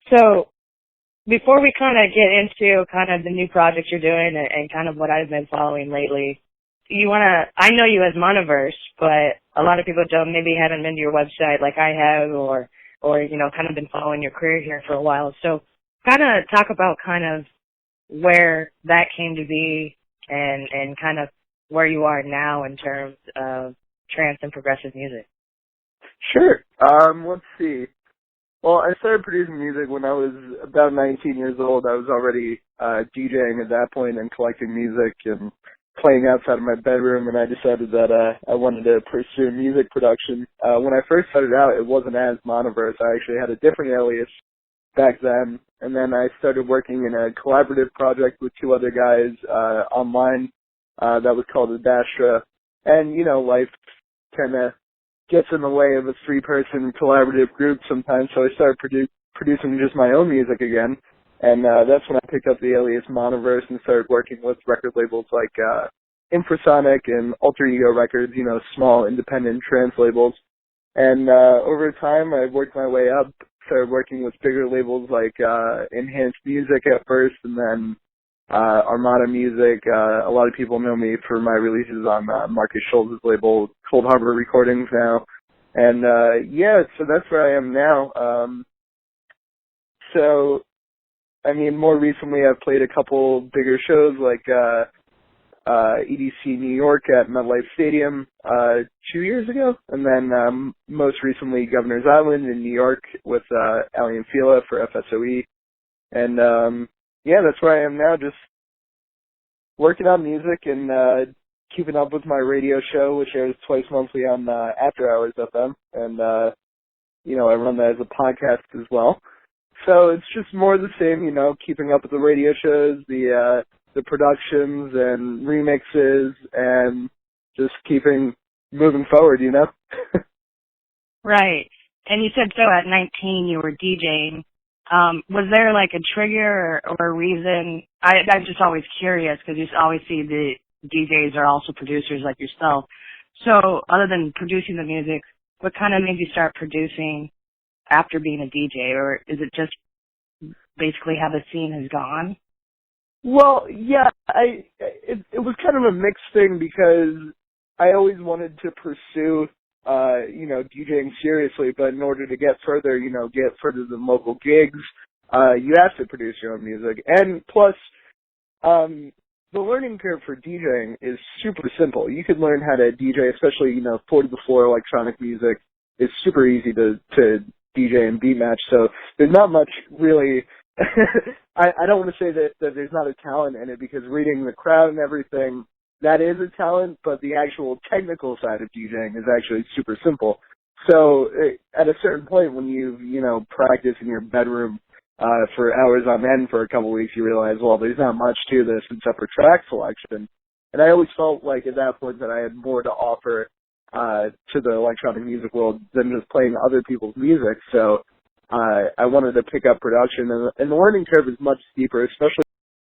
So before we kind of get into kind of the new projects you're doing and kind of what I've been following lately, I know you as Monoverse, but a lot of people maybe haven't been to your website like I have or, kind of been following your career here for a while. So kind of talk about kind of where that came to be and kind of where you are now in terms of trance and progressive music. Sure. Let's see. Well, I started producing music when I was about 19 years old. I was already DJing at that point and collecting music and playing outside of my bedroom, and I decided that I wanted to pursue music production. When I first started out, it wasn't as Monoverse. I actually had a different alias back then, and then I started working in a collaborative project with two other guys online that was called Adastra. And, life kind of gets in the way of a three-person collaborative group sometimes, so I started producing just my own music again. And that's when I picked up the alias Monoverse and started working with record labels like Infrasonic and Alter Ego Records, small independent trance labels. And over time, I worked my way up, started working with bigger labels like Enhanced Music at first, and then Armada Music. A lot of people know me for my releases on Marcus Schultz's label, Cold Harbor Recordings now. And so that's where I am now. More recently I've played a couple bigger shows like EDC New York at MetLife Stadium 2 years ago, and then most recently Governor's Island in New York with Ali and Fila for FSOE. And that's where I am now, just working on music and keeping up with my radio show, which airs twice monthly on After Hours FM, and I run that as a podcast as well. So it's just more of the same, keeping up with the radio shows, the productions and remixes, and just keeping moving forward, Right. And you said so at 19 you were DJing. Was there like a trigger or a reason? I'm just always curious because you always see the DJs are also producers like yourself. So other than producing the music, what kind of made you start producing after being a DJ, or is it just basically how the scene has gone? Well, yeah, it was kind of a mixed thing because I always wanted to pursue, DJing seriously, but in order to get further than local gigs, you have to produce your own music. And plus, the learning curve for DJing is super simple. You can learn how to DJ, especially, floor-to-the-floor electronic music is super easy to DJ and beat match, so there's not much really. I don't want to say that there's not a talent in it, because reading the crowd and everything, that is a talent, but the actual technical side of DJing is actually super simple. So at a certain point when you've, practiced in your bedroom for hours on end for a couple of weeks, you realize, well, there's not much to this except for track selection. And I always felt like at that point that I had more to offer to the electronic music world than just playing other people's music. So I wanted to pick up production, and the learning curve is much steeper, especially